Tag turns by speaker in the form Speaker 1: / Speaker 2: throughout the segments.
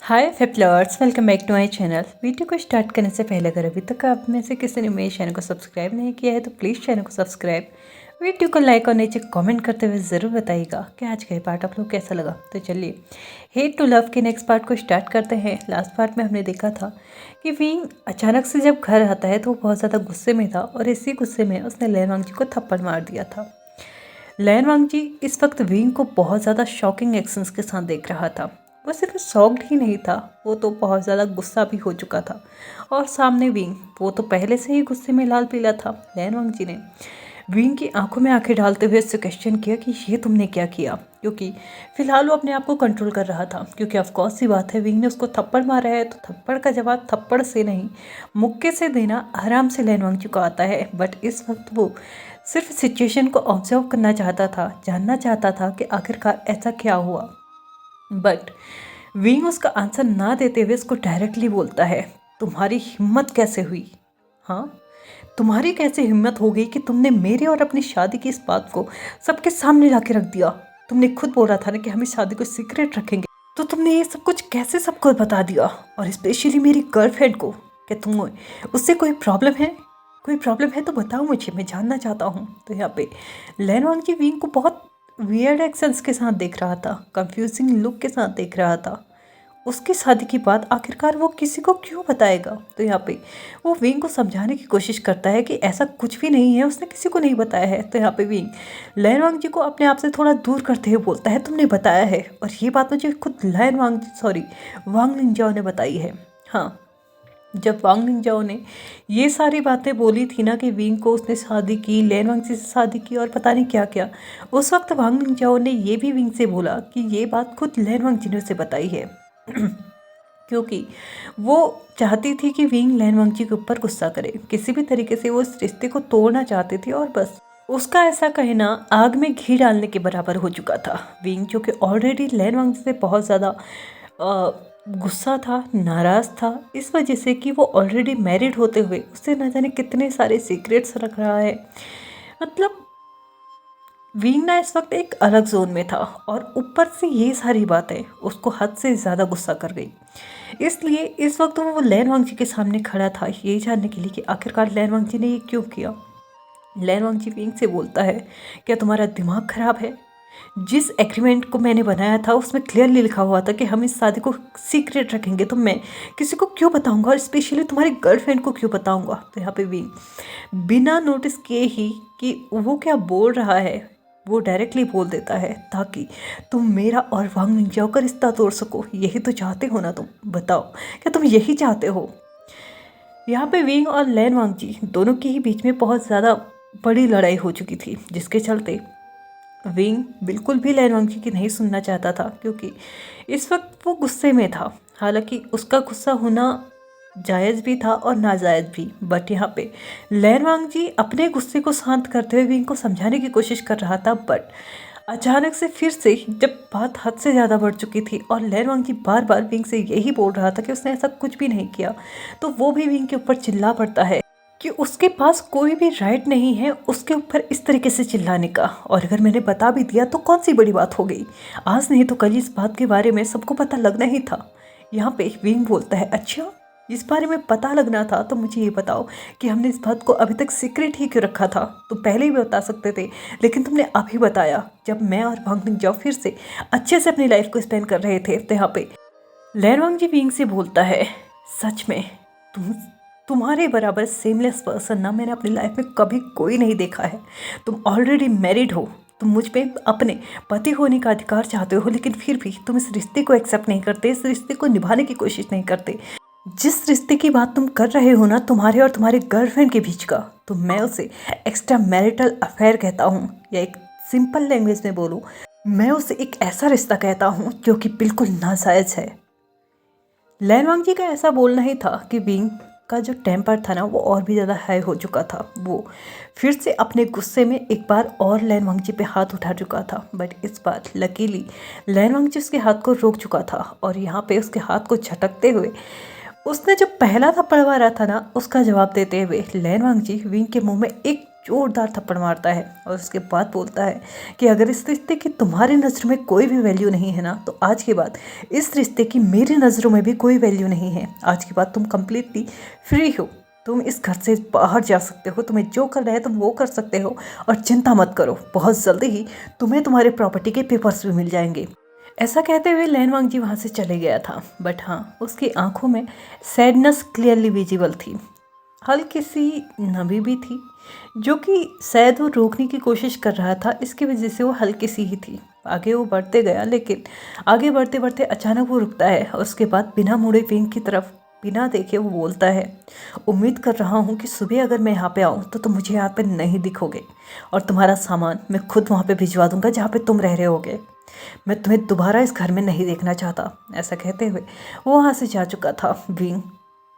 Speaker 1: Hi flipplers, welcome back to my channel. Video को start करने से पहले अगर अभी तक आप में से किसी ने मेरे चैनल को सब्सक्राइब नहीं किया है तो प्लीज़ चैनल को सब्सक्राइब, वीडियो को लाइक और नीचे कमेंट करते हुए ज़रूर बताइएगा कि आज का ये पार्ट आप लोग कैसा लगा। तो चलिए हेट टू लव के नेक्स्ट पार्ट को स्टार्ट करते हैं। लास्ट पार्ट में हमने देखा था कि विंग अचानक से जब घर आता है तो वो बहुत ज़्यादा गुस्से में था और इसी गुस्से में उसने लैन वांग जी को थप्पड़ मार दिया था। लैन वांग जी इस वक्त विंग को बहुत ज़्यादा शॉकिंग एक्शंस के साथ देख रहा था। वो सिर्फ शॉक्ड ही नहीं था, वो तो बहुत ज़्यादा गुस्सा भी हो चुका था। और सामने विंग, वो तो पहले से ही गुस्से में लाल पीला था। लैन वांग जी ने विंग की आंखों में आंखें डालते हुए उससे क्वेश्चन किया कि ये तुमने क्या किया, क्योंकि फिलहाल वो अपने आप को कंट्रोल कर रहा था। क्योंकि ऑफकोर्स सी बात है, विंग ने उसको थप्पड़ मारा है तो थप्पड़ का जवाब थप्पड़ से नहीं मुक्के से देना आराम से लैन वांग जी को आता है। बट इस वक्त वो सिर्फ सिचुएशन को ऑब्जर्व करना चाहता था, जानना चाहता था कि आखिरकार ऐसा क्या हुआ। बट विंग उसका आंसर ना देते हुए उसको डायरेक्टली बोलता है, तुम्हारी हिम्मत कैसे हुई? हाँ, तुम्हारी कैसे हिम्मत हो गई कि तुमने मेरे और अपनी शादी की इस बात को सबके सामने ला के रख दिया? तुमने खुद बोला था ना कि हम इस शादी को सीक्रेट रखेंगे, तो तुमने ये सब कुछ कैसे सबको बता दिया? और स्पेशली मेरी गर्लफ्रेंड को। क्या तुम उससे कोई प्रॉब्लम है? कोई प्रॉब्लम है तो बताओ मुझे, मैं जानना चाहता हूँ। तो यहाँ पे लैन वांग जी विंग को बहुत वियर्ड एक्शंस के साथ देख रहा था, कंफ्यूजिंग लुक के साथ देख रहा था। उसकी शादी की बात आखिरकार वो किसी को क्यों बताएगा? तो यहाँ पे वो विंग को समझाने की कोशिश करता है कि ऐसा कुछ भी नहीं है, उसने किसी को नहीं बताया है। तो यहाँ पे विंग लैन वांग जी को अपने आप से थोड़ा दूर करते हुए बोलता है, तुमने बताया है। और ये बात मुझे खुद वांग लिंजाओ ने बताई है। हाँ, जब वांग लिंजाओ ने ये सारी बातें बोली थी ना कि विंग को उसने शादी की, लैन वांग जी से शादी की और पता नहीं क्या क्या, उस वक्त वांग लिंजाओ ने ये भी विंग से बोला कि ये बात खुद लैन वांग जी ने उसे बताई है। क्योंकि वो चाहती थी कि विंग लैन वांग जी के ऊपर गुस्सा करे, किसी भी तरीके से वो इस रिश्ते को तोड़ना चाहती थी। और बस उसका ऐसा कहना आग में घी डालने के बराबर हो चुका था। विंग जो कि ऑलरेडी लैन वांग जी से बहुत ज़्यादा गुस्सा था, नाराज़ था, इस वजह से कि वो ऑलरेडी मैरिड होते हुए उससे न जाने कितने सारे सीक्रेट्स रख रहा है। मतलब विंग ना इस वक्त एक अलग जोन में था और ऊपर से ये सारी बातें उसको हद से ज़्यादा गुस्सा कर गई। इसलिए इस वक्त वो लैन वांग जी के सामने खड़ा था ये जानने के लिए कि आखिरकार लैन वांग जी ने ये क्यों किया। लैन वांग जी विंग से बोलता है, क्या तुम्हारा दिमाग खराब है? जिस एग्रीमेंट को मैंने बनाया था उसमें क्लियरली लिखा हुआ था कि हम इस शादी को सीक्रेट रखेंगे, तो मैं किसी को क्यों बताऊंगा, और स्पेशली तुम्हारी गर्लफ्रेंड को क्यों बताऊंगा? तो यहाँ पे विंग बिना नोटिस किए ही कि वो क्या बोल रहा है वो डायरेक्टली बोल देता है, ताकि तुम मेरा और वांग लिंजाओ का रिश्ता तोड़ सको। यही तो चाहते हो ना तुम? बताओ, क्या तुम यही चाहते हो? यहाँ पे विंग और लैन वांग जी दोनों के ही बीच में बहुत ज़्यादा बड़ी लड़ाई हो चुकी थी, जिसके चलते विंग बिल्कुल भी लैन वांग जी की नहीं सुनना चाहता था। क्योंकि इस वक्त वो गुस्से में था। हालांकि उसका गुस्सा होना जायज़ भी था और नाजायज़ भी। बट यहाँ पे लैन वांग जी अपने गुस्से को शांत करते हुए विंग को समझाने की कोशिश कर रहा था। बट अचानक से फिर से जब बात हद से ज़्यादा बढ़ चुकी थी और लैन वांग जी बार बार विंग से यही बोल रहा था कि उसने ऐसा कुछ भी नहीं किया, तो वो भी विंग के ऊपर चिल्ला पड़ता है कि उसके पास कोई भी राइट नहीं है उसके ऊपर इस तरीके से चिल्लाने का। और अगर मैंने बता भी दिया तो कौन सी बड़ी बात हो गई, आज नहीं तो कल इस बात के बारे में सबको पता लगना ही था। यहाँ पे विंग बोलता है, अच्छा इस बारे में पता लगना था तो मुझे ये बताओ कि हमने इस बात को अभी तक सीक्रेट ही क्यों रखा था? तो पहले ही बता सकते थे, लेकिन तुमने अभी बताया जब मैं और वांग लिंजाओ फिर से अच्छे से अपनी लाइफ को स्पेंड कर रहे थे। तो यहाँ पे लैन वांग जी विंग से बोलता है, सच में तुम तुम्हारे बराबर सेमलेस पर्सन ना मैंने अपनी लाइफ में कभी कोई नहीं देखा है। तुम ऑलरेडी मैरिड हो, तुम मुझ पे अपने पति होने का अधिकार चाहते हो, लेकिन फिर भी तुम इस रिश्ते को एक्सेप्ट नहीं करते, इस रिश्ते को निभाने की कोशिश नहीं करते। जिस रिश्ते की बात तुम कर रहे हो ना, तुम्हारे और तुम्हारे गर्लफ्रेंड के बीच का, तो मैं उसे एक्स्ट्रा मैरिटल अफेयर कहता हूँ, या एक सिंपल लैंग्वेज में बोलूँ, मैं उसे एक ऐसा रिश्ता कहता हूँ जो कि बिल्कुल नाजायज़ है। लैन वांग जी का ऐसा बोलना ही था कि विंग का जो टेम्पर था ना वो और भी ज़्यादा हाई हो चुका था। वो फिर से अपने गुस्से में एक बार और लैन वांग जी पे हाथ उठा चुका था। बट इस बार लकीली लैन वांग जी उसके हाथ को रोक चुका था और यहाँ पे उसके हाथ को झटकते हुए उसने जो पहला थप्पड़ मारा था ना उसका जवाब देते हुए लैन वांग जी विंग के मुंह में एक जोरदार थप्पड़ मारता है और उसके बाद बोलता है कि अगर इस रिश्ते की तुम्हारी नज़र में कोई भी वैल्यू नहीं है ना, तो आज के बाद इस रिश्ते की मेरी नज़रों में भी कोई वैल्यू नहीं है। आज के बाद तुम कंप्लीटली फ्री हो, तुम इस घर से बाहर जा सकते हो, तुम्हें जो करना है तुम वो कर सकते हो, और चिंता मत करो, बहुत जल्दी ही तुम्हें तुम्हारे प्रॉपर्टी के पेपर्स भी मिल जाएंगे। ऐसा कहते हुए लैन वांगजी वहाँ से चले गया था। बट हाँ, उसकी आंखों में सैडनेस क्लियरली विजिबल थी, हल्की सी नमी भी थी, जो कि शायद वो रोकने की कोशिश कर रहा था, इसकी वजह से वो हल्की सी ही थी। आगे वो बढ़ते गया, लेकिन आगे बढ़ते बढ़ते अचानक वो रुकता है और उसके बाद बिना मुड़े विंग की तरफ बिना देखे वो बोलता है, उम्मीद कर रहा हूँ कि सुबह अगर मैं यहाँ पे आऊँ तो मुझे यहाँ पे नहीं दिखोगे, और तुम्हारा सामान मैं खुद वहाँ पे भिजवा दूँगा जहाँ पे तुम रह रहे होगे। मैं तुम्हें दोबारा इस घर में नहीं देखना चाहता। ऐसा कहते हुए वो वहाँ से जा चुका था विंग,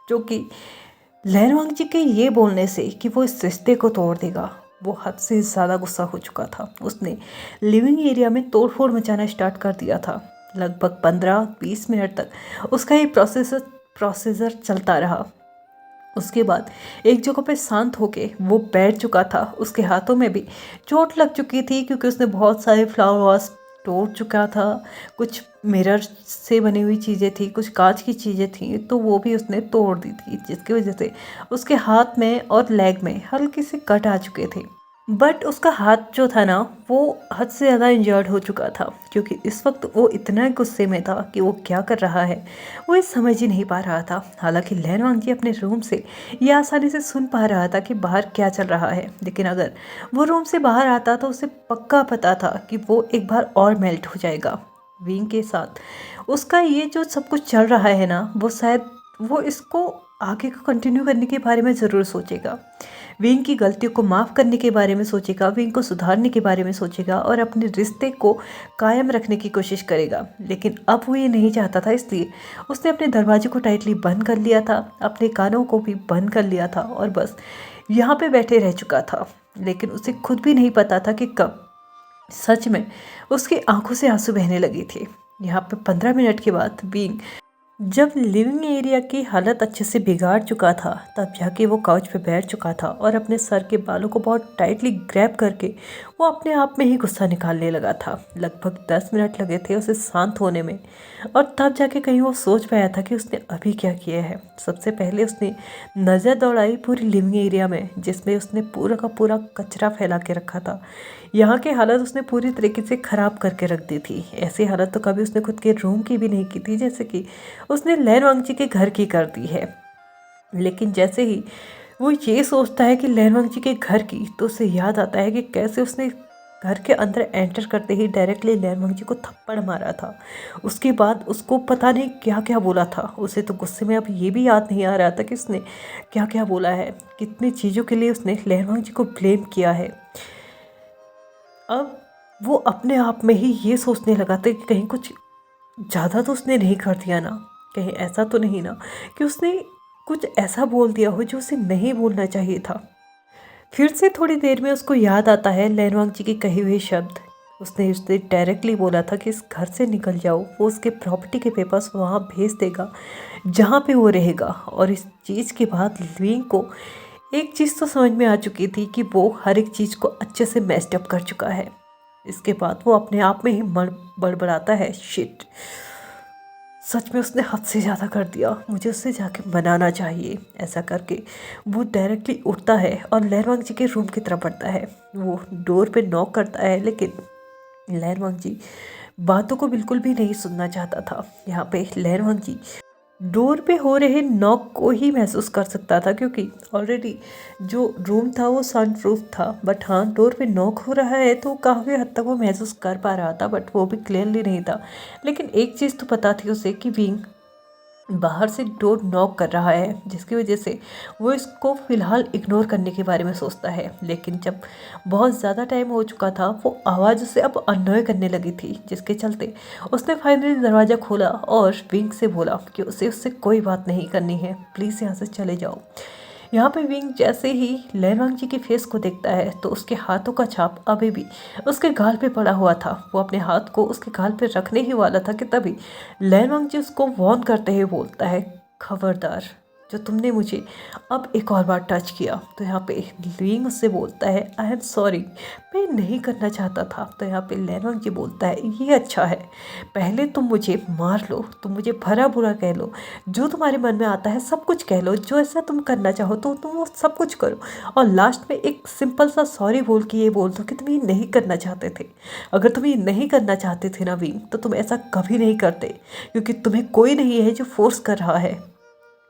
Speaker 1: जो कि लैन वांगजी के ये बोलने से कि वो इस रिश्ते को तोड़ देगा, वो हद से ज़्यादा गुस्सा हो चुका था। उसने लिविंग एरिया में तोड़फोड़ मचाना स्टार्ट कर दिया था। लगभग 15-20 मिनट तक उसका ये प्रोसीजर चलता रहा। उसके बाद एक जगह पे शांत होके वो बैठ चुका था। उसके हाथों में भी चोट लग चुकी थी, क्योंकि उसने बहुत सारे फ्लावर वास तोड़ चुका था। कुछ मिरर से बनी हुई चीज़ें थी, कुछ कांच की चीज़ें थी, तो वो भी उसने तोड़ दी थी, जिसकी वजह से उसके हाथ में और लेग में हल्के से कट आ चुके थे। बट उसका हाथ जो था ना, वो हद से ज़्यादा इंजर्ड हो चुका था, क्योंकि इस वक्त वो इतना गुस्से में था कि वो क्या कर रहा है वो ये समझ ही नहीं पा रहा था। हालांकि लैन वांगजी अपने रूम से ये आसानी से सुन पा रहा था कि बाहर क्या चल रहा है, लेकिन अगर वो रूम से बाहर आता तो उसे पक्का पता था कि वो एक बार और मेल्ट हो जाएगा विंग के साथ। उसका ये जो सब कुछ चल रहा है ना, वो शायद वो इसको आगे को कंटिन्यू करने के बारे में ज़रूर सोचेगा, विंग की गलतियों को माफ़ करने के बारे में सोचेगा, विंग को सुधारने के बारे में सोचेगा और अपने रिश्ते को कायम रखने की कोशिश करेगा। लेकिन अब वो ये नहीं चाहता था, इसलिए उसने अपने दरवाजे को टाइटली बंद कर लिया था, अपने कानों को भी बंद कर लिया था और बस यहाँ पे बैठे रह चुका था। लेकिन उसे खुद भी नहीं पता था कि कब सच में उसकी आंखों से आंसू बहने लगे थे। यहाँ पे 15 मिनट के बाद विंग जब लिविंग एरिया की हालत अच्छे से बिगाड़ चुका था, तब जाके वो काउच पे बैठ चुका था और अपने सर के बालों को बहुत टाइटली ग्रैब करके वो अपने आप में ही गुस्सा निकालने लगा था। लगभग 10 मिनट लगे थे उसे शांत होने में, और तब जाके कहीं वो सोच पाया था कि उसने अभी क्या किया है। सबसे पहले उसने नज़र दौड़ाई पूरी लिविंग एरिया में, जिसमें उसने पूरा का पूरा कचरा फैला के रखा था। यहाँ की हालत उसने पूरी तरीके से ख़राब करके रख दी थी। ऐसी हालत तो कभी उसने खुद के रूम की भी नहीं की थी, जैसे कि उसने लैन वांगजी के घर की कर दी है। लेकिन जैसे ही वो ये सोचता है कि लैन वांगजी के घर की, तो उसे याद आता है कि कैसे उसने घर के अंदर एंटर करते ही डायरेक्टली लैन वांगजी को थप्पड़ मारा था। उसके बाद उसको पता नहीं क्या क्या बोला था। उसे तो गुस्से में अब ये भी याद नहीं आ रहा था कि उसने क्या क्या बोला है, कितनी चीज़ों के लिए उसने लैन वांगजी को ब्लेम किया है। अब वो अपने आप में ही ये सोचने लगा था कि कहीं कुछ ज़्यादा तो उसने नहीं कर दिया ना, कहीं ऐसा तो नहीं ना कि उसने कुछ ऐसा बोल दिया हो जो उसे नहीं बोलना चाहिए था। फिर से थोड़ी देर में उसको याद आता है लैन वांगजी की कही हुए शब्द। उसने उससे डायरेक्टली बोला था कि इस घर से निकल जाओ। वो उसके प्रॉपर्टी के पेपर्स वहाँ भेज देगा जहाँ पे वो रहेगा। और इस चीज़ के बाद विंग को एक चीज़ तो समझ में आ चुकी थी कि वो हर एक चीज़ को अच्छे से मेस्ड अप कर चुका है। इसके बाद वो अपने आप में ही बड़बड़ाता है, शिट, सच में उसने हद से ज़्यादा कर दिया, मुझे उससे जाके मनाना चाहिए। ऐसा करके वो डायरेक्टली उठता है और लैन वांगजी के रूम की तरफ बढ़ता है। वो डोर पे नॉक करता है, लेकिन लैन वांगजी बातों को बिल्कुल भी नहीं सुनना चाहता था। यहाँ पे लैन वांगजी डोर पे हो रहे नॉक को ही महसूस कर सकता था, क्योंकि ऑलरेडी जो रूम था वो साउंड प्रूफ था। बट हाँ, डोर पे नॉक हो रहा है तो काफ़ी हद तक वो महसूस कर पा रहा था, बट वो भी क्लियरली नहीं था। लेकिन एक चीज़ तो पता थी उसे कि विंग बाहर से डोर नॉक कर रहा है, जिसकी वजह से वो इसको फ़िलहाल इग्नोर करने के बारे में सोचता है। लेकिन जब बहुत ज़्यादा टाइम हो चुका था, वो आवाज़ उसे अब अननॉय करने लगी थी, जिसके चलते उसने फाइनली दरवाज़ा खोला और विंग से बोला कि उसे उससे कोई बात नहीं करनी है, प्लीज़ यहाँ से चले जाओ। यहाँ पे विंग जैसे ही लैन वांगजी के फेस को देखता है तो उसके हाथों का छाप अभी भी उसके गाल पे पड़ा हुआ था। वो अपने हाथ को उसके गाल पे रखने ही वाला था कि तभी लैन वांगजी उसको वॉर्न करते हुए बोलता है, खबरदार जो तुमने मुझे अब एक और बार टच किया। तो यहाँ पे विंग उससे बोलता है आई एम सॉरी, मैं नहीं करना चाहता था। तो यहाँ पे लेनवांग जी बोलता है ये अच्छा है, पहले तुम मुझे मार लो, तुम मुझे भला बुरा कह लो, जो तुम्हारे मन में आता है सब कुछ कह लो, जो ऐसा तुम करना चाहो तो तुम वो सब कुछ करो, और लास्ट में एक सिंपल सा सॉरी बोल के ये बोल दो कि तुम ये नहीं करना चाहते थे। अगर तुम ये नहीं करना चाहते थे ना विंग, तो तुम ऐसा कभी नहीं करते, क्योंकि तुम्हें कोई नहीं है जो फोर्स कर रहा है,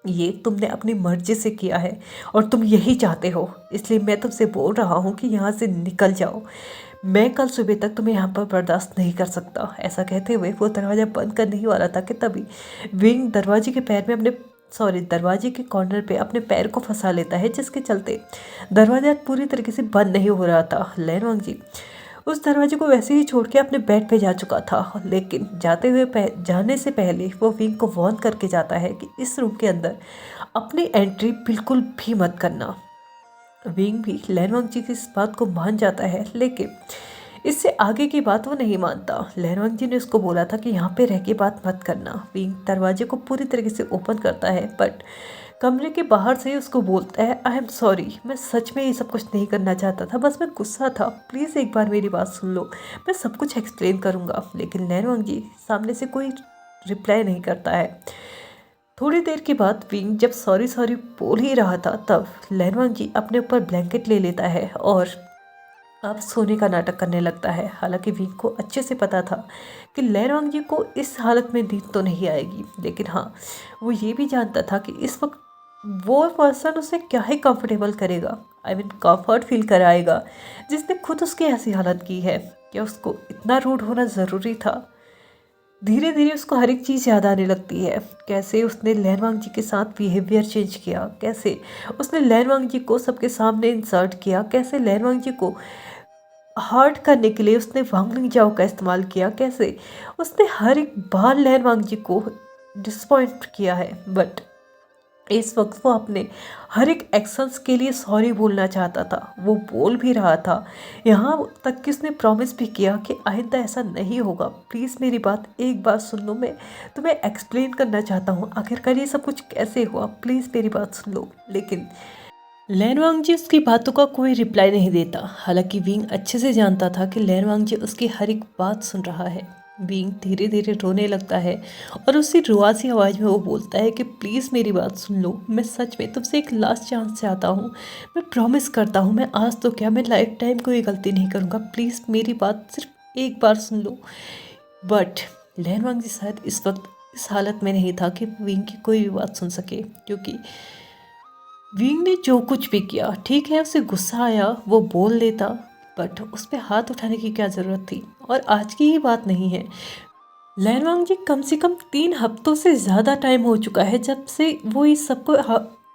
Speaker 1: ये तुमने अपनी मर्जी से किया है और तुम यही चाहते हो, इसलिए मैं तुमसे बोल रहा हूँ कि यहाँ से निकल जाओ। मैं कल सुबह तक तुम्हें यहाँ पर बर्दाश्त नहीं कर सकता। ऐसा कहते हुए वो दरवाज़ा बंद करने ही वाला था कि तभी विंग दरवाजे के पैर में अपने दरवाजे के कॉर्नर पे अपने पैर को फंसा लेता है, जिसके चलते दरवाज़ा पूरी तरीके से बंद नहीं हो रहा था। लेनवांग जी उस दरवाजे को वैसे ही छोड़ के अपने बेड पे जा चुका था, लेकिन जाने से पहले वो विंग को वार्न करके जाता है कि इस रूम के अंदर अपनी एंट्री बिल्कुल भी मत करना। विंग भी लेनवांग जी की इस बात को मान जाता है, लेकिन इससे आगे की बात वो नहीं मानता। लेनवांग जी ने उसको बोला था कि यहाँ पे रह के बात मत करना। विंग दरवाजे को पूरी तरीके से ओपन करता है, बट कमरे के बाहर से ही उसको बोलता है आई एम सॉरी, मैं सच में ये सब कुछ नहीं करना चाहता था, बस मैं गुस्सा था, प्लीज़ एक बार मेरी बात सुन लो, मैं सब कुछ एक्सप्लेन करूँगा। लेकिन लेनवांग जी सामने से कोई रिप्लाई नहीं करता है। थोड़ी देर के बाद विंग जब सॉरी सॉरी बोल ही रहा था, तब लेनवांग जी अपने ऊपर ब्लैंकेट ले लेता है और अब सोने का नाटक करने लगता है। हालांकि विंग को अच्छे से पता था कि लेनवांग जी को इस हालत में नींद तो नहीं आएगी, लेकिन हाँ, वो ये भी जानता था कि इस वक्त वो पर्सन उसे क्या ही कंफर्टेबल करेगा, आई मीन कंफर्ट फील कराएगा, जिसने खुद उसकी ऐसी हालत की है। क्या उसको इतना रूड होना ज़रूरी था? धीरे धीरे उसको हर एक चीज़ याद आने लगती है, कैसे उसने लेनवांग जी के साथ बिहेवियर चेंज किया, कैसे उसने लेनवांग जी को सबके सामने इंसल्ट किया, कैसे लेनवांग जी को हर्ट करने के लिए उसने वांगलिंग जाओ का इस्तेमाल किया, कैसे उसने हर एक बार लेनवांग जी को डिसपॉइंट किया है। बट इस वक्त वो अपने हर एक एक्शंस के लिए सॉरी बोलना चाहता था, वो बोल भी रहा था, यहाँ तक कि उसने प्रॉमिस भी किया कि आइंदा ऐसा नहीं होगा, प्लीज़ मेरी बात एक बार सुन लो, मैं तुम्हें एक्सप्लेन करना चाहता हूँ आखिरकार ये सब कुछ कैसे हुआ, प्लीज़ मेरी बात सुन लो। लेकिन लेनवांग जी उसकी बातों का कोई रिप्लाई नहीं देता। हालांकि विंग अच्छे से जानता था कि लेनवांग जी उसकी हर एक बात सुन रहा है। विंग धीरे धीरे रोने लगता है और उसी रुआसी आवाज़ में वो बोलता है कि प्लीज़ मेरी बात सुन लो, मैं सच में तुमसे एक लास्ट चांस चाहता हूँ, मैं प्रॉमिस करता हूँ, मैं आज तो क्या, मैं लाइफ टाइम कोई गलती नहीं करूँगा, प्लीज़ मेरी बात सिर्फ एक बार सुन लो। बट लेनवांग जी शायद इस वक्त इस हालत में नहीं था कि विंग की कोई भी बात सुन सके, क्योंकि विंग ने जो कुछ भी किया, ठीक है उसे गुस्सा आया वो बोल देता, बट उस पर हाथ उठाने की क्या ज़रूरत थी। और आज की ही बात नहीं है, लेनवांग जी कम से कम 3 हफ्तों से ज़्यादा टाइम हो चुका है जब से वो इस सबको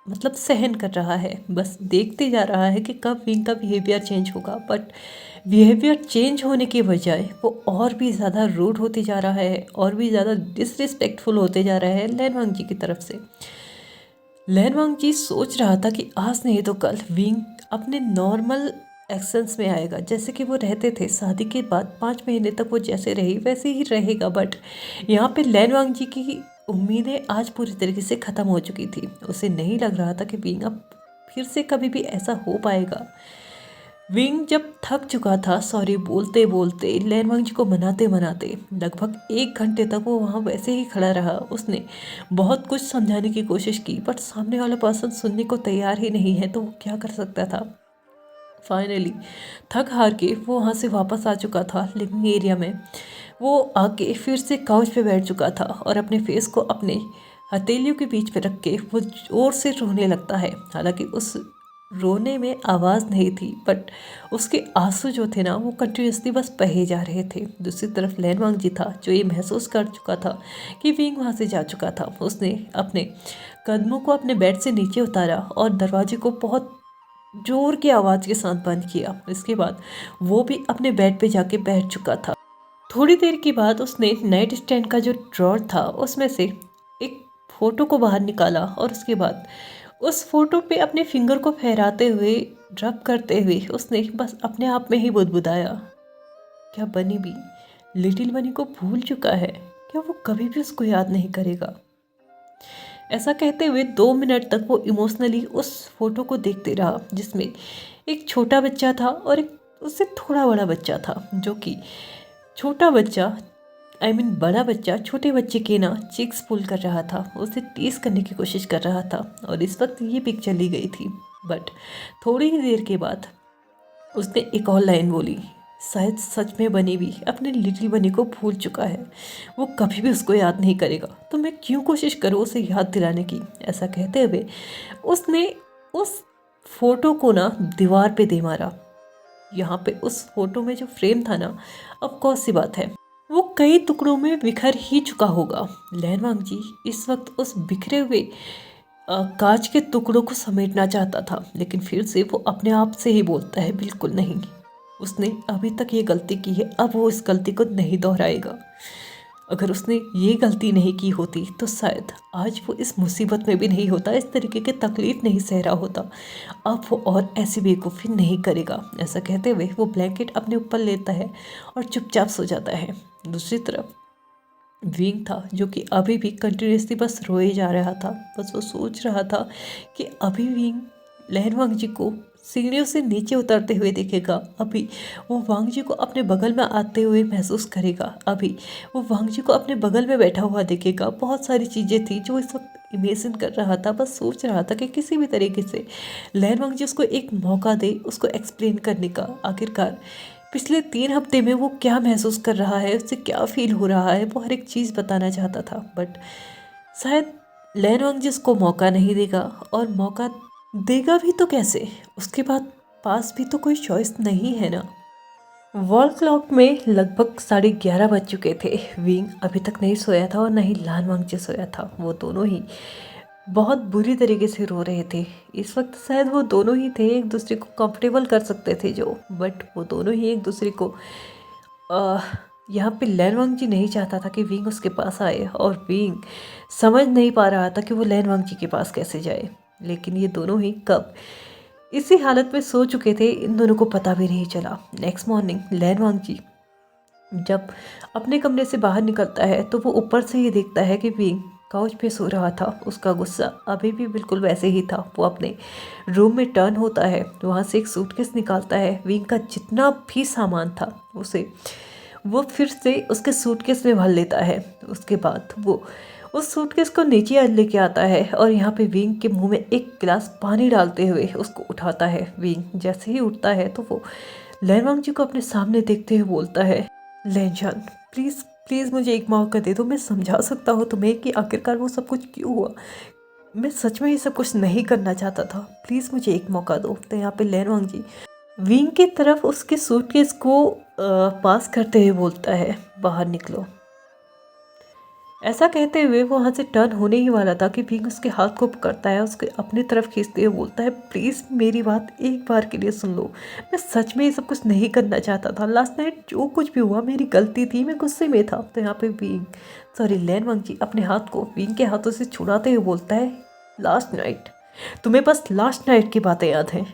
Speaker 1: मतलब सहन कर रहा है, बस देखते जा रहा है कि कब विंग का बिहेवियर चेंज होगा। बट बिहेवियर चेंज होने के बजाय वो और भी ज़्यादा रूड होते जा रहा है, और भी ज़्यादा डिसरिस्पेक्टफुल होते जा रहा है लेनवांग जी की तरफ से। लेनवांग जी सोच रहा था कि आज नहीं तो कल विंग अपने नॉर्मल एक्शंस में आएगा, जैसे कि वो रहते थे शादी के बाद 5 महीने तक वो जैसे रही वैसे ही रहेगा। बट यहाँ पे लेनवांग जी की उम्मीदें आज पूरी तरीके से ख़त्म हो चुकी थी। उसे नहीं लग रहा था कि विंग अब फिर से कभी भी ऐसा हो पाएगा। विंग जब थक चुका था सॉरी बोलते बोलते, लेनवांग जी को मनाते मनाते, लगभग 1 घंटे तक वो वहाँ वैसे ही खड़ा रहा। उसने बहुत कुछ समझाने की कोशिश की, बट सामने वाला पर्सन सुनने को तैयार ही नहीं है, तो वो क्या कर सकता था। फाइनली थक हार के वो वहाँ से वापस आ चुका था लिविंग एरिया में। वो आके फिर से काउच पे बैठ चुका था और अपने फेस को अपने हथेलियों के बीच में रख के वो जोर से रोने लगता है। हालांकि उस रोने में आवाज़ नहीं थी, बट उसके आंसू जो थे ना वो कंटिन्यूसली बस बहे जा रहे थे। दूसरी तरफ लेनवांग जी था जो ये महसूस कर चुका था कि विंग वहाँ से जा चुका था। उसने अपने कदमों को अपने बेड से नीचे उतारा और दरवाजे को बहुत जोर की आवाज़ के साथ बंद किया। इसके बाद वो भी अपने बेड पे जाके बैठ चुका था। थोड़ी देर के बाद उसने नाइट स्टैंड का जो ड्रॉर था उसमें से एक फ़ोटो को बाहर निकाला और उसके बाद उस फोटो पे अपने फिंगर को फहराते हुए, रब करते हुए उसने बस अपने आप में ही बुदबुदाया, क्या बनी भी लिटिल बनी को भूल चुका है? क्या वो कभी भी उसको याद नहीं करेगा? ऐसा कहते हुए 2 मिनट तक वो इमोशनली उस फोटो को देखते रहा, जिसमें एक छोटा बच्चा था और एक उससे थोड़ा बड़ा बच्चा था, जो कि छोटा बच्चा बड़ा बच्चा छोटे बच्चे के ना चीक्स पुल कर रहा था, उसे टीस करने की कोशिश कर रहा था। और इस वक्त ये पिक चली गई थी, बट थोड़ी ही देर के बाद उसने एक और लाइन बोली, शायद सच में बनी भी अपने लिटिल बनी को भूल चुका है, वो कभी भी उसको याद नहीं करेगा, तो मैं क्यों कोशिश करूँ उसे याद दिलाने की। ऐसा कहते हुए उसने उस फोटो को ना दीवार पे दे मारा। यहाँ पे उस फोटो में जो फ्रेम था ना, अब कौन सी बात है, वो कई टुकड़ों में बिखर ही चुका होगा। लैनवांग जी इस वक्त उस बिखरे हुए कांच के टुकड़ों को समेटना चाहता था, लेकिन फिर से वो अपने आप से ही बोलता है, बिल्कुल नहीं, उसने अभी तक ये गलती की है, अब वो इस गलती को नहीं दोहराएगा। अगर उसने ये गलती नहीं की होती तो शायद आज वो इस मुसीबत में भी नहीं होता, इस तरीके की तकलीफ नहीं सह रहा होता। अब वो और ऐसी बेवकूफ़ी नहीं करेगा। ऐसा कहते हुए वो ब्लैंकेट अपने ऊपर लेता है और चुपचाप सो जाता है। दूसरी तरफ विंग था, जो कि अभी भी कंटिन्यूसली बस रोए जा रहा था। बस वो सोच रहा था कि अभी विंग लहन वांग जी को सीढ़ियों से नीचे उतरते हुए देखेगा, अभी वो वांग जी को अपने बगल में आते हुए महसूस करेगा, अभी वो वांग जी को अपने बगल में बैठा हुआ देखेगा। बहुत सारी चीज़ें थी जो इस वक्त इमेजिन कर रहा था, बस सोच रहा था कि किसी भी तरीके से लहन वांग जी उसको एक मौका दे, उसको एक्सप्लेन करने का। आखिरकार पिछले 3 हफ्ते में वो क्या महसूस कर रहा है, उससे क्या फील हो रहा है, वो हर एक चीज़ बताना चाहता था। बट शायद लैन वांग जी उसको मौका नहीं देगा, और मौका देगा भी तो कैसे, उसके बाद पास भी तो कोई चॉइस नहीं है ना। वॉल क्लॉक में लगभग 11:30 बज चुके थे। विंग अभी तक नहीं सोया था और न ही लान वांग जी सोया था। वो दोनों ही बहुत बुरी तरीके से रो रहे थे। इस वक्त शायद वो दोनों ही थे, एक दूसरे को कंफर्टेबल कर सकते थे जो, बट वो दोनों ही एक दूसरे को यहाँ पे लैन वांग जी नहीं चाहता था कि विंग उसके पास आए, और विंग समझ नहीं पा रहा था कि वो लैन वांग जी के पास कैसे जाए। लेकिन ये दोनों ही कब इसी हालत में सो चुके थे, इन दोनों को पता भी नहीं चला। नेक्स्ट मॉर्निंग लैन वांग जी जब अपने कमरे से बाहर निकलता है तो वो ऊपर से ही देखता है कि विंग काउच पे सो रहा था। उसका गुस्सा अभी भी बिल्कुल वैसे ही था। वो अपने रूम में टर्न होता है, वहाँ से एक सूटकेस निकालता है, विंग का जितना भी सामान था उसे वो फिर से उसके सूटकेस में भर लेता है। उसके बाद वो उस सूटकेस को नीचे लेके आता है और यहाँ पे विंग के मुंह में एक गिलास पानी डालते हुए उसको उठाता है। विंग जैसे ही उठता है तो वो लैन वांग जी को अपने सामने देखते हुए बोलता है, लैनजान प्लीज़ प्लीज़ मुझे एक मौका दे दो, मैं समझा सकता हूँ तुम्हें कि आखिरकार वो सब कुछ क्यों हुआ। मैं सच में ये सब कुछ नहीं करना चाहता था, प्लीज़ मुझे एक मौका दो। तो यहाँ पे लैन वांग जी विंग की तरफ उसके सूटकेस को पास करते हुए बोलता है, बाहर निकलो। ऐसा कहते हुए वो वहाँ से टर्न होने ही वाला था कि विंग उसके हाथ को पकड़ता है, उसके अपनी तरफ खींचते हुए बोलता है, प्लीज़ मेरी बात एक बार के लिए सुन लो, मैं सच में ये सब कुछ नहीं करना चाहता था। लास्ट नाइट जो कुछ भी हुआ मेरी गलती थी, मैं गुस्से में था। तो यहाँ पे लैन वांग जी अपने हाथ को विंग के हाथों से छुड़ाते हुए बोलता है, लास्ट नाइट, तुम्हें बस लास्ट नाइट की बातें याद हैं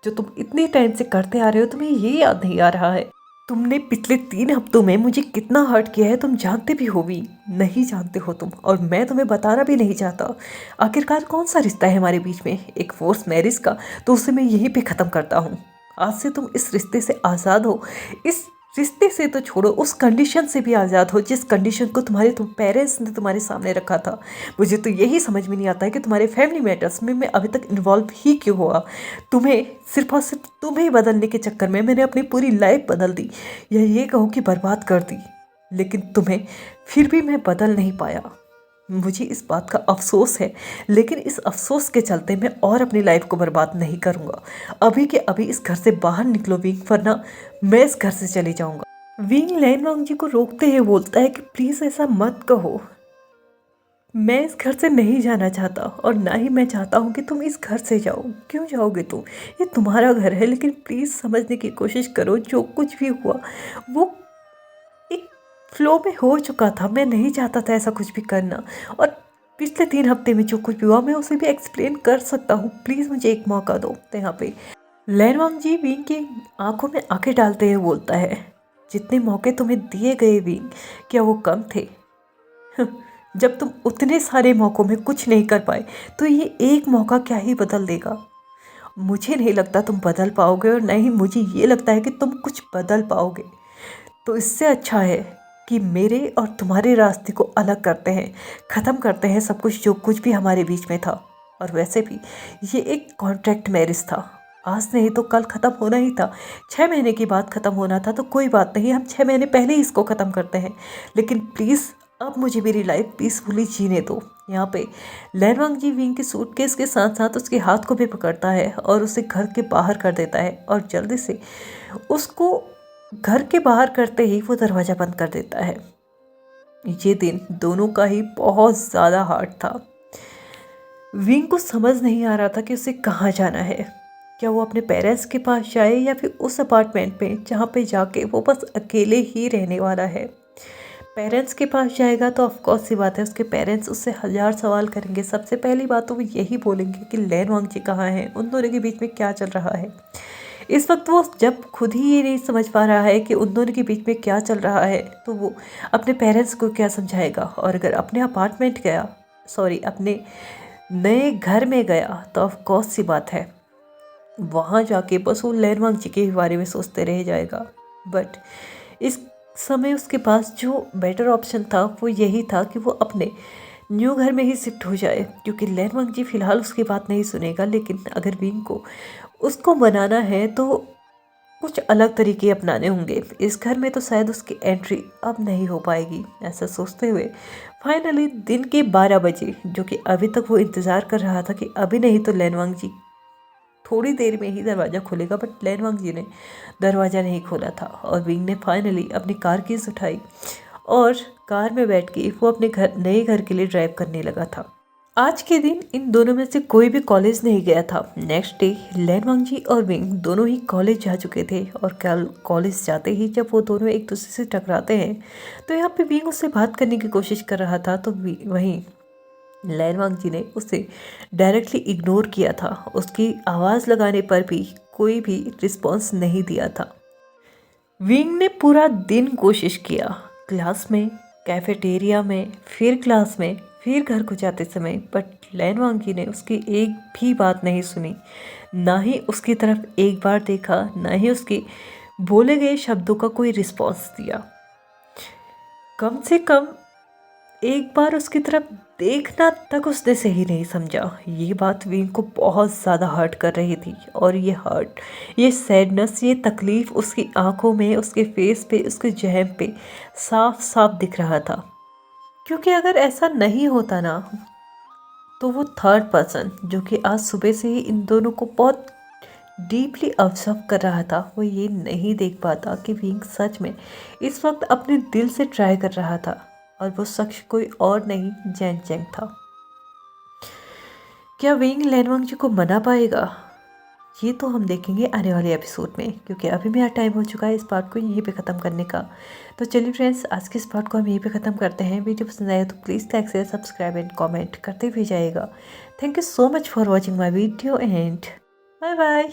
Speaker 1: जो तुम इतने टाइम से करते आ रहे हो, तुम्हें ये याद नहीं आ रहा है। तुमने पिछले 3 हफ्तों में मुझे कितना हर्ट किया है तुम जानते भी हो भी नहीं जानते हो तुम, और मैं तुम्हें बताना भी नहीं चाहता। आखिरकार कौन सा रिश्ता है हमारे बीच में, एक फोर्स मैरिज का, तो उसे मैं यहीं पे ख़त्म करता हूँ। आज से तुम इस रिश्ते से आज़ाद हो। इस रिश्ते से तो छोड़ो, उस कंडीशन से भी आज़ाद हो जिस कंडीशन को तुम पेरेंट्स ने तुम्हारे सामने रखा था। मुझे तो यही समझ में नहीं आता है कि तुम्हारे फैमिली मैटर्स में मैं अभी तक इन्वॉल्व ही क्यों हुआ। तुम्हें सिर्फ और सिर्फ तुम्हें बदलने के चक्कर में मैंने अपनी पूरी लाइफ बदल दी, या ये कहो कि बर्बाद कर दी, लेकिन तुम्हें फिर भी मैं बदल नहीं पाया। मुझे इस बात का अफसोस है, लेकिन इस अफसोस के चलते मैं और अपनी लाइफ को बर्बाद नहीं करूँगा। अभी के अभी इस घर से बाहर निकलो विंग, वरना मैं इस घर से चले जाऊँगा। विंग लैन वांग जी को रोकते हुए बोलता है कि प्लीज़ ऐसा मत कहो, मैं इस घर से नहीं जाना चाहता, और ना ही मैं चाहता हूँ कि तुम इस घर से जाओ। क्यों जाओगे तुम, ये तुम्हारा घर है। लेकिन प्लीज़ समझने की कोशिश करो, जो कुछ भी हुआ वो एक फ्लो में हो चुका था। मैं नहीं चाहता था ऐसा कुछ भी करना, और पिछले 3 हफ्ते में जो कुछ भी हुआ मैं उसे भी एक्सप्लेन कर सकता हूँ। प्लीज़ मुझे एक मौका दो। तो यहाँ पे लैन वांग जी विंग की आंखों में आंखें डालते हुए बोलता है, जितने मौके तुम्हें दिए गए विंग, क्या वो कम थे? जब तुम उतने सारे मौक़ों में कुछ नहीं कर पाए तो ये एक मौका क्या ही बदल देगा। मुझे नहीं लगता तुम बदल पाओगे और न ही मुझे ये लगता है कि तुम कुछ बदल पाओगे। तो इससे अच्छा है कि मेरे और तुम्हारे रास्ते को अलग करते हैं, ख़त्म करते हैं सब कुछ जो कुछ भी हमारे बीच में था। और वैसे भी ये एक कॉन्ट्रैक्ट मैरिज था, आज नहीं तो कल ख़त्म होना ही था। 6 महीने की बात ख़त्म होना था तो कोई बात नहीं, हम 6 महीने पहले ही इसको ख़त्म करते हैं। लेकिन प्लीज़ अब मुझे मेरी लाइफ पीसफुली जीने दो। यहाँ पे लैन वांगजी विंग के सूटकेस के साथ साथ उसके हाथ को भी पकड़ता है और उसे घर के बाहर कर देता है और जल्दी से उसको घर के बाहर करते ही वो दरवाज़ा बंद कर देता है। ये दिन दोनों का ही बहुत ज़्यादा हार्ड था। विंग को समझ नहीं आ रहा था कि उसे कहाँ जाना है। क्या वो अपने पेरेंट्स के पास जाए या फिर उस अपार्टमेंट में जहाँ पे जाके वो बस अकेले ही रहने वाला है। पेरेंट्स के पास जाएगा तो ऑफकोर्स सी बात है उसके पेरेंट्स उससे 1000 सवाल करेंगे। सबसे पहली बात तो वो यही बोलेंगे कि लैन वांगजी कहाँ हैं, उन दोनों के बीच में क्या चल रहा है। इस वक्त वो जब खुद ही ये नहीं समझ पा रहा है कि उन दोनों के बीच में क्या चल रहा है तो वो अपने पेरेंट्स को क्या समझाएगा। और अगर अपने अपार्टमेंट गया, सॉरी अपने नए घर में गया तो ऑफकोर्स सी बात है वहाँ जाके बस वो लैन वांगजी के बारे में सोचते रह जाएगा। बट इस समय उसके पास जो बेटर ऑप्शन था वो यही था कि वो अपने न्यू घर में ही शिफ्ट हो जाए, क्योंकि लैन वांगजी फ़िलहाल उसकी बात नहीं सुनेगा। लेकिन अगर विंग को उसको बनाना है तो कुछ अलग तरीके अपनाने होंगे। इस घर में तो शायद उसकी एंट्री अब नहीं हो पाएगी। ऐसा सोचते हुए फाइनली दिन के 12 बजे, जो कि अभी तक वो इंतज़ार कर रहा था कि अभी नहीं तो लैन वांगजी थोड़ी देर में ही दरवाज़ा खोलेगा, बट लैन वांगजी ने दरवाज़ा नहीं खोला था। और विंग ने फाइनली अपनी कार कीज़ उठाई और कार में बैठ के वो अपने नए घर के लिए ड्राइव करने लगा था। आज के दिन इन दोनों में से कोई भी कॉलेज नहीं गया था। नेक्स्ट डे लैन वांगजी और विंग दोनों ही कॉलेज जा चुके थे और कल कॉलेज जाते ही जब वो दोनों एक दूसरे से टकराते हैं तो यहाँ पे विंग उससे बात करने की कोशिश कर रहा था तो वहीं लैन वांगजी ने उसे डायरेक्टली इग्नोर किया था। उसकी आवाज़ लगाने पर भी कोई भी रिस्पॉन्स नहीं दिया था। विंग ने पूरा दिन कोशिश किया, क्लास में, कैफेटेरिया में, फिर क्लास में, फिर घर को जाते समय, बट लैन वांगजी ने उसकी एक भी बात नहीं सुनी, ना ही उसकी तरफ एक बार देखा, ना ही उसके बोले गए शब्दों का कोई रिस्पॉन्स दिया। कम से कम एक बार उसकी तरफ देखना तक उसने सही नहीं समझा। ये बात विंग को बहुत ज़्यादा हर्ट कर रही थी और ये हर्ट, ये सैडनेस, ये तकलीफ़ उसकी आंखों में, उसके फेस पे, उसके चेहरे पे साफ साफ दिख रहा था। क्योंकि अगर ऐसा नहीं होता ना तो वो थर्ड पर्सन जो कि आज सुबह से ही इन दोनों को बहुत डीपली ऑब्जर्व कर रहा था, वो ये नहीं देख पाता कि विंग सच में इस वक्त अपने दिल से ट्राई कर रहा था और वो शख्स कोई और नहीं, जैन चेंग था। क्या विंग लैन वांगजी को मना पाएगा? ये तो हम देखेंगे आने वाले एपिसोड में, क्योंकि अभी मेरा टाइम हो चुका है इस पार्ट को यहीं पे ख़त्म करने का। तो चलिए फ्रेंड्स, आज के इस पार्ट को हम यहीं पे ख़त्म करते हैं। वीडियो पसंद आए तो please like share subscribe and comment करते हुए जाइएगा। Thank you so much for watching my video and bye bye.